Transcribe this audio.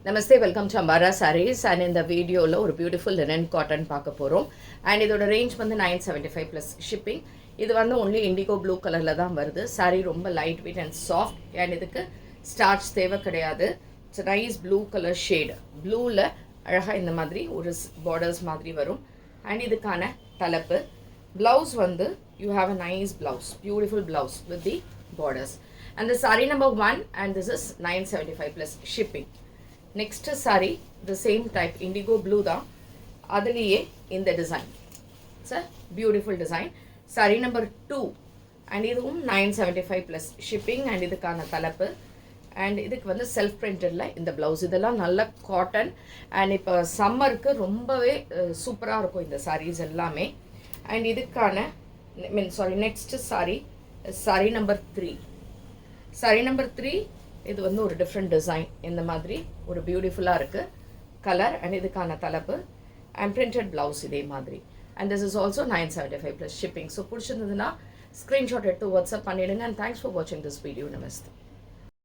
Namaste, welcome to Ambara Sarees and in the video ஒரு beautiful linen cotton பார்க்க போகிறோம் and இதோட range வந்து 975 plus shipping. இது வந்து only indigo blue கலரில் தான் வருது. saree ரொம்ப light weight and soft and இதுக்கு starch தேவை கிடையாது. It's a nice blue color shade. blueல அழகாக இந்த மாதிரி ஒரு borders மாதிரி வரும் and இதுக்கான தலைப்பு blouse வந்து you have a nice blouse, beautiful blouse with the borders and the saree number 1 and this is 975 plus shipping. Next saree the same type indigo blue da adliye in the design. It's a beautiful design. Saree number 2 and idhum 975 plus shipping and idukana thalappu and idhukku vandu self printed la in the blouse idella nalla cotton and ipo summer ku rombave super ah irukum inda sarees ellame and idukana next saree number 3. Saree number 3 இது வந்து ஒரு different design இந்த மாதிரி ஒரு பியூட்டிஃபுல்லாக இருக்குது colour and இதுக்கான தலைப்பு அண்ட் பிரிண்டட் ப்ளவுஸ் இதே மாதிரி and this is also 975 plus shipping. So பிடிச்சிருந்ததுன்னா ஸ்க்ரீன்ஷாட் எடுத்து வாட்ஸ்அப் பண்ணிவிடுங்க அண்ட் தேங்க்ஸ் ஃபார் வாட்சிங் திஸ் வீடியோ. நமஸ்தே.